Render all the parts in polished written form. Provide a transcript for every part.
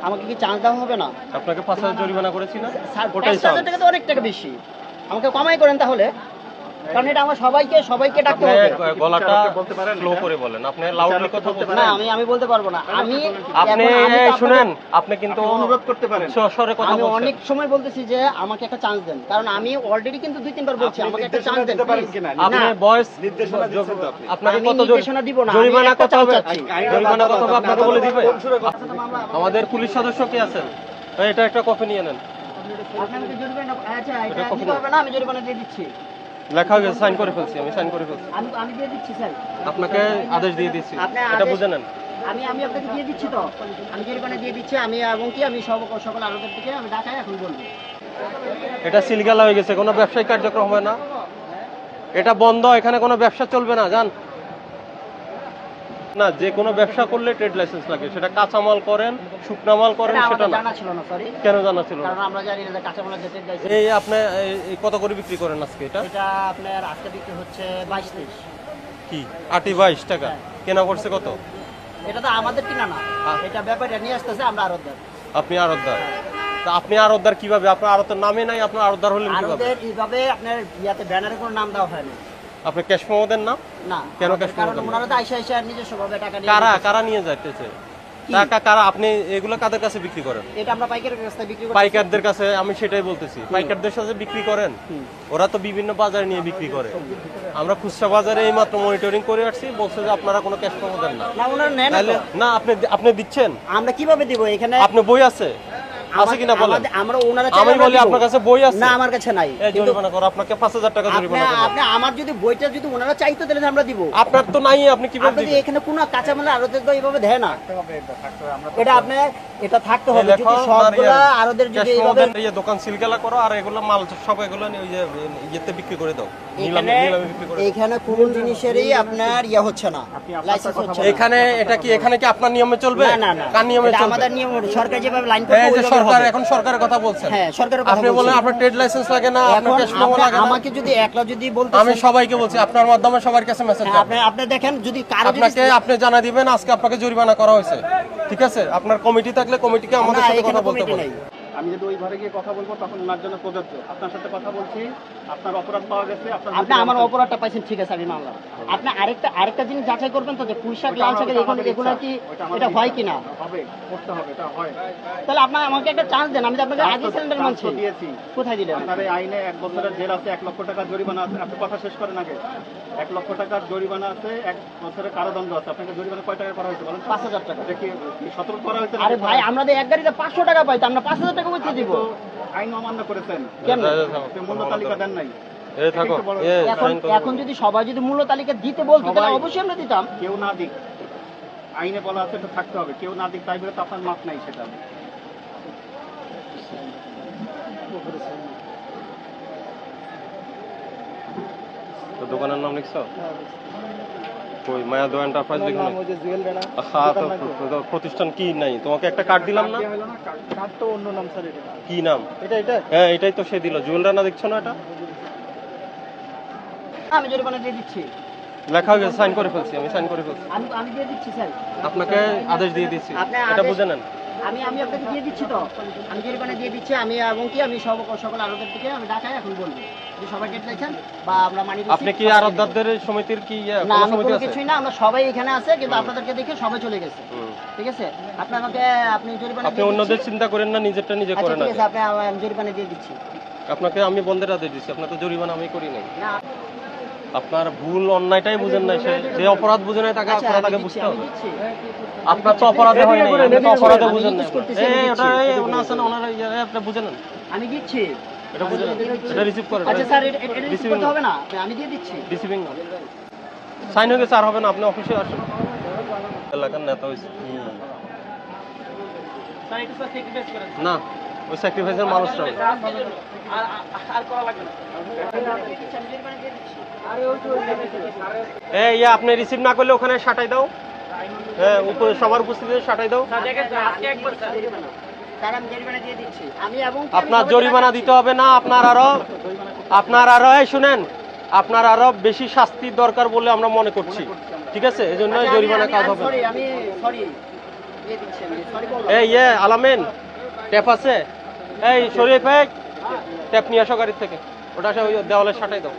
আমাকে কি চান্স দেওয়া হবে না? আপনাকে 5,000 জরিমানা করেছি না? স্যার ওটাই 5,000 টাকা তো অনেক টাকা বেশি, আমাকে কমাই করেন তাহলে, কারণ এটা আমার সবাইকে ডাকতে হবে। গলাটা স্লো করে বলেন, আপনি লাউডলি কথা বলতে না আমি বলতে পারবো না। আপনি শুনেন, আপনি কিন্তু অনুরোধ করতে পারেন, সরে কথা আমি বলছেন। অনেক সময় বলতেছি যে আমাকে একটা চান্স দেন, কারণ আমি অলরেডি কিন্তু 2-3 বার বলছি আমাকে একটা চান্স দেন। আপনি ভয়েস নির্দেশনা দিচ্ছেন তো আপনি। আপনাকে আমি কত নির্দেশনা দিব না, জরিমানা আমি একটা কত হবে? চান্স চাচ্ছি। জরিমানা কত হবে আপনাকে বলে দিবে? আমাদের পুলিশ সদস্য কে আছেন? এটা একটা কপি নিয়ে নেন। আপনি আমাকে জরিমানা, আচ্ছা এটা দিতে হবে না, আমি জরিমানা দিয়ে দিচ্ছি। লেখা হয়ে গেছে, সাইন করে ফেলছি, আমি সাইন করে ফেলছি। আমি দিয়ে দিচ্ছি স্যার, আপনাকে আদেশ দিয়ে দিচ্ছি, আপনি এটা আদেশ- বুঝে নেন। আমি আপনাকে দিয়ে দিচ্ছি তো, আমি জরিমানা দিয়ে দিচ্ছি। আমি এবং কি আমি সকল আরোদের থেকে আমি ঢাকায় এখন বলবো। এটা সিলগালা হয়ে গেছে, কোনো ব্যবসায়িক কার্যক্রম হবে না, এটা বন্ধ, এখানে কোনো ব্যবসা চলবে না। জান না, যে কোনো ব্যবসা করলে ট্রেড লাইসেন্স লাগে, সেটা কাঁচামাল করেন, শুকনা মাল করেন, এটা সেটা আমাদের না। জানা ছিল না, সরি। কেন জানা ছিল না? কারণ আমরা জানি না যে কাঁচামালের যে ট্রেড এই আপনি এই কত করে বিক্রি করেন আজকে? এটা আপনার আজকে বিক্রি হচ্ছে 22-23। কি 28 টাকা কেনা করছে কত? এটা তো আমাদের কিনা না, এটা ব্যাপারটা নিয়ে আসতেছে আমরা আরোদের। আপনি আড়তদার, তা আপনি আড়তদার কিভাবে? আপনার আড়তের নামে নাই, আপনার আড়তদার হলেন কিভাবে? আরোদের এইভাবে আপনার ইয়াতে ব্যানারে কোনো নাম দেওয়া হয়নি। আপনি ক্যাশ মেমো দেন না? না, কেন cash কারণ দেন না? ওনারা তো আইসা নিজস্ব ভাবে টাকা নিয়ে কারা নিতেছে। কারা নিয়ে যাইতেছে টাকা? কারা? আপনি এগুলো কাদের কাছে বিক্রি করেন? এটা আমরা পাইকারের কাছে বিক্রি করি। পাইকারদের কাছে। আমি সেটাই বলতেছি, পাইকারদের সাথে বিক্রি করেন, ওরা তো বিভিন্ন বাজারে নিয়ে বিক্রি করে। আমরা খুচরা বাজারে এই মাত্র মনিটরিং করে আসছি, বলছে যে আপনারা কোনো ক্যাশ মেমো দেন না। না ওনারা নেন না তাহলে তো। না, আপনি দিচ্ছেন? আমরা কিভাবে দিব এখানে? আপনি বই আছে আছে কিনা বলেন? আমরা ওনারা আমি চাইলে বলি দিব। আপনার কাছে বই আছে? না আমার কাছে নাই। এই জরিমানা করো, আপনাকে 5,000 টাকা জরিমানা করো। আপনি আমার যদি বইটা যদি ওনারা চাইতো তাহলে আমরা দিব। আপনার তো নাই, আপনি কিভাবে আপনি দিবেন? এখানে কোনো কাঁচামাল আরোদের তো এইভাবে দেয় না। এটা আপনি এটা থাকতে হবে, লেখো, যদি সবগুলা আরোদের যদি cash memo এইভাবে দেন, এই দোকান সিলগালা করো, আর এগুলো মাল সব এগুলো নিয়ে ওই যে ইয়েতে বিক্রি করে দাও, নিলামে বিক্রি করে দাও। এখানে কোন জিনিসেরই আপনার ইয়া হচ্ছে না, লাইসেন্স হচ্ছে না। এখানে এখানে কি আপনার নিয়মে চলবে? না কার নিয়মে এটা চলবে? আমাদের নিয়ম, সরকার যেভাবে লাইন এই করবে যে ওইভাবে সরকার, হবে। এখন সরকারের কথা বলছেন। হ্যাঁ সরকারের কথা আপনি বলছি। বলেন আপনার ট্রেড লাইসেন্স লাগে না, আপনার এখন ক্যাশ মেমো লাগে না। আমাকে যদি একলা যদি বলতে আমি সবাইকে বলছি, আপনার মাধ্যমে সবার কাছে মেসেজ যাবে। আপনি দেখেন যদি কারো যদি আপনি জানা দিবেন আজকে আপনাকে জরিমানা করা হয়েছে, ঠিক আছে? আপনার কমিটি থাকলে কমিটিকে আমাদের না, সাথে এখানে কথা বলতে কমিটি বলেন। নাই। আমি যদি ওই ঘরে গিয়ে কথা বলবো তখন ওনার জন্য প্রযোজ্য। আপনার সাথে কথা বলছি, আপনার অপরাধ পাওয়া গেছে, আপনি আমার অপরাধটা পাইছেন, ঠিক আছে আমি মানলাম। আপনি আরেকটা জিনিস যাচাই করবেন তো, যে পুঁইশাক লাল শাকের এগুলো কি এটা হয় কিনা? হবে, করতে হবে, এটা হয়। তাহলে আপনি আমাকে একটা চান্স দেন, আমি তো আপনাকে আগে সিলিন্ডার মানছি। দিয়েছি। কোথায় দিলেন? আপনার এই আইনে 1 বছরের জেল আছে, 1 লক্ষ টাকা জরিমানা আছে। আপনি কথা শেষ করেন আগে। 1 লক্ষ টাকার জরিমানা আছে, 1 বছরের কারাদণ্ড আছে। আপনাকে জরিমানা কয় টাকা করা হয়েছে বলেন? 5,000 টাকা। এটা কি 17 করা হয়েছে? আরে ভাই আমরা তো এক গাড়িতে 500 টাকা পাইতাম, আমরা 5,000 টাকা বলতে দিব। তো আইন অমান্য করেছেন। কেন? আপনি মূল্য তালিকা দেন নাই। এই থাকো, এখন যদি সবাই যদি মূল্য তালিকা দিতে বলতো তাহলে সবাই- অবশ্যই আমরা দিতাম। কেউ না দিক, আইনে বলা আছে এটা থাকতে হবে। কেউ না দিক, তাই বলে তো আপনার মাপ নাই সেটা। তো দোকানের নাম লিখছো? কই মায়া দো এন্টারপ্রাইজ লিখো না? তো প্রতিষ্ঠান কি নাই? তোমাকে একটা কার্ড দিলাম না? কার্ড তো অন্য নাম স্যার। এটা কি নাম? এটা হ্যাঁ এটাই তো সে দিল। জুয়েলরা না দেখছো না? এটা আমি জরিমানা দিয়ে দিচ্ছি। লেখা হয়ে গেছে, সাইন করে ফেলছি, আমি সাইন করে ফেলছি। আমি দিয়ে দিচ্ছি স্যার। আপনাকে আদেশ দিয়ে দিচ্ছি, আপনি এটা আদেশ- বুঝে নেন। আমি আপনাকে দিয়ে দিচ্ছি তো, আমি জরিমানা দিয়ে দিচ্ছি। আমি এবং কি আমি সকল আরোদের থেকে আমি ঢাকায় এখন বলবো যে সবাই গেট লাইছেন বা আমরা মানি দিচ্ছি। আপনি কি আরবদারদের সমিতির কি না কোনো আমি সমিতি কোনো আছে? কিছুই না, আমরা সবাই এখানে আছে, কিন্তু আপনাদেরকে দেখে সবাই চলে গেছে। ঠিক আছে, আপনি আমাকে আপনি জরিমানা আপনি দিয়ে অন্যদের দিচ্ছি। চিন্তা করেন না, নিজেরটা নিজে আচ্ছা করেন ঠিক আগে। আছে, আমি জরিমানা দিয়ে দিচ্ছি। আপনাকে আমি বন্ধের আদেশ দিচ্ছি, আপনার তো জরিমানা আমি করি নাই। না আপনার ভুল অন্যায়টাই বুঝেন নাই, যে অপরাধ বুঝে নাই তাকে আচ্ছা, অপরাধ আমি আগে দিচ্ছি, বুঝতে আমি হবে। দিচ্ছি। আপনার তো অপরাধে হয় নাই, আপনি তো অপরাধে আমি বুঝেন না। use করতেছি, আমি দিচ্ছি। ওনা আছে না, ওনারা আপনি বুঝে নেন, আমি দিচ্ছি। এটা বুঝে নেন, এটা রিসিভ করেন। আচ্ছা স্যার, এটা রিসিভ Receiving করতে না। হবে না, আমি দিয়ে দিচ্ছি। রিসিভিং না, সাইন হয়ে গেছে, আর হবে না, আপনি অফিসে আসুন। এলাকার নেতা হয়েছে স্যার এটা স্যার স্যাক্রিফাইস করেন। না, ওই স্যাক্রিফাইসের মানুষটা আর করা লাগবে না। আমি জরিমানা দিয়ে দিচ্ছি। আরে ওই তো এই আপনি রিসিভ না করলে ওখানে সাটাই দাও। হ্যাঁ, সবার উপস্থিতিতে সাটাই দাও। স্যার আজকে একবার স্যার জরিমানা। স্যার আমি জরিমানা দিয়ে দিচ্ছি। আমি এবং কি আমি আপনার সবাইকে জরিমানা ডাকাচ্ছি। দিতে হবে না, আপনার আরো এই শুনেন, আপনার আরো বেশি শাস্তির দরকার বলে আমরা মনে করছি, ঠিক আছে? এই জন্য আচ্ছা, জরিমানা কাজ হবে না। আমি সরি দিয়ে দিচ্ছি আমি সরি বললাম। এই আলামিন ট্যাপ আছে? এই শরীফ ট্যাপ নিয়ে আসো গাড়ি থেকে, ওটা আসে ওই দেওয়ালের সাটাই দাও।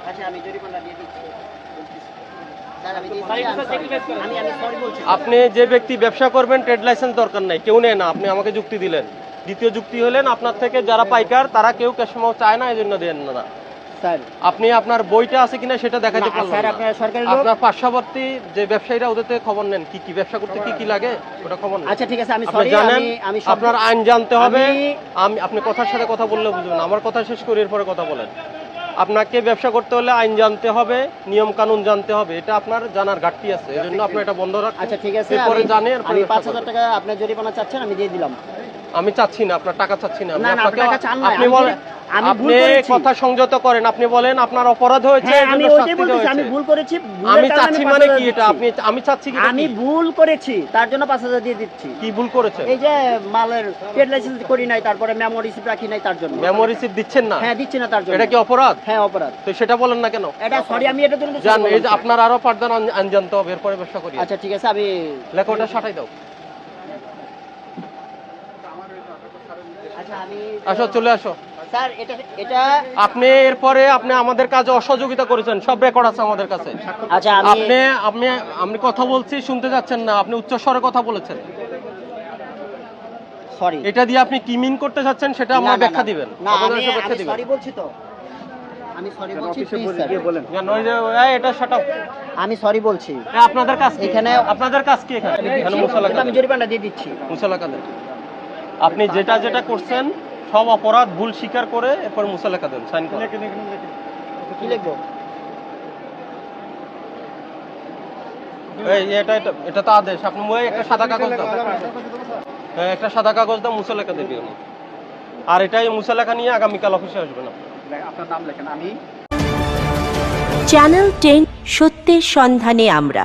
আচ্ছা আমি জরিমানা দিয়ে দিচ্ছি। স্যার আমি দিয়ে দিচ্ছি, আমি সরি বলছি। আপনি যে ব্যক্তি ব্যবসা করবেন ট্রেড লাইসেন্স দরকার নাই, কেউ নেয় না, আপনি আমাকে যুক্তি দিলেন। দ্বিতীয় যুক্তি হলেন আপনার থেকে যারা পাইকার তারা কেউ ক্যাশ মেমো চায় না, এই জন্য দেন না। স্যার আপনি আপনার বইটা আছে কিনা সেটা দেখাতে না, পারলেন স্যার না। আপনার সরকারি লোক। আপনার পার্শ্ববর্তী যে ব্যবসায়ীরা ওদের থেকে খবর নেন কি কি ব্যবসা করতে কি কি লাগে ওটা খবর নেন। আচ্ছা ঠিক আছে আমি আপনি সরি, জানেন আমি আপনার আইন জানতে হবে। আমি- আপনি কথার সাথে কথা বললে বুঝবেন, আমার কথা শেষ করে এরপরে কথা বলেন। আপনাকে ব্যবসা করতে হলে আইন জানতে হবে, নিয়ম কানুন জানতে হবে, এটা আপনার জানার ঘাটতি আছে, এই জন্য আপনি এটা বন্ধ রাখুন। আচ্ছা ঠিক আছে এরপরে জানে এরপরে আমি ব্যবসা 5000 টাকা আপনার জরিমানা চাচ্ছেন, আমি দিয়ে দিলাম। আমি চাচ্ছি না আপনার টাকা চাচ্ছি না, আমি না, না, আপনাকে টাকা চান না, আপনি আমি- বলেন আমি ভুল আপনি করেছি। কথা সংযত করেন, আপনি বলেন আপনার অপরাধ হয়েছে, হ্যাঁ এর আমি জন্য ওইটাই শাস্তি বলতেছি, দেওয়া আমি হয়েছে। ভুল করেছি, ভুলের আমি কারণে চাচ্ছি 5000 মানে কি দিচ্ছি। এটা আমি চাচ্ছি কি আমি ভুল করেছি তার জন্য 5000 দিয়ে দিচ্ছি। কি ভুল করেছেন? এই যে মালের ট্রেড লাইসেন্স করি নাই, তারপরে মেমো রিসিপ্ট রাখি নাই তার জন্য। মেমো রিসিপ্ট দিচ্ছেন না? হ্যাঁ দিচ্ছি না তার জন্য। এটা কি অপরাধ? হ্যাঁ অপরাধ। তো সেটা বলেন না কেন? এটা সরি, আমি এটার জন্য জান, sorry এই যে বললাম। আপনার আরো ফার্দার আইন জানতে হবে, এরপরে ব্যবসা করি। আচ্ছা ঠিক আছে আমি লেখো ওটা সাটাই দাও। আচ্ছা আমি আসো চলে আসো। স্যার এটা আপনি এরপরে আপনি আমাদের কাজে অসহযোগিতা করেছেন, সব রেকর্ড আছে আমাদের কাছে। আচ্ছা আমি আপনি আপনি আমি কথা বলছি শুনতে যাচ্ছেন না, আপনি উচ্চ স্বরে কথা বলেছেন। সরি। এটা দিয়ে আপনি কি মিন করতে চাচ্ছেন সেটা আমার ব্যাখ্যা দিবেন। না আমাদের আমি এসে ব্যাখ্যা দিবেন। সরি বলছি তো। আমি সরি বলছি অফিসে প্লিজ গিয়ে বলেন। জান, ওই যে এটা শাটাও। আমি সরি বলছি। আপনাদের কাজ কি? এখানে- আপনাদের কাজ কি এখানে? এখানে মুসালা আমি জরিমানা দিয়ে দিচ্ছি। মুসালা কাদের। আপনি যেটা যেটা করছেন সব অপরাধ ভুল স্বীকার করে এরপর মুসালা কাদের সাইন করেন। কি লিখবো? এই এটা তো আদেশ। আপনি ওই একটা সাদা কাগজ দাও। হ্যাঁ একটা সাদা কাগজ দাও, মুসা লেখা দেবে উনি। আর এটাই মুসা লেখা নিয়ে আগামীকাল অফিসে আসবেন আপনি। আপনার নাম লেখেন। আমি চ্যানেল 10 সত্যের সন্ধানে আমরা।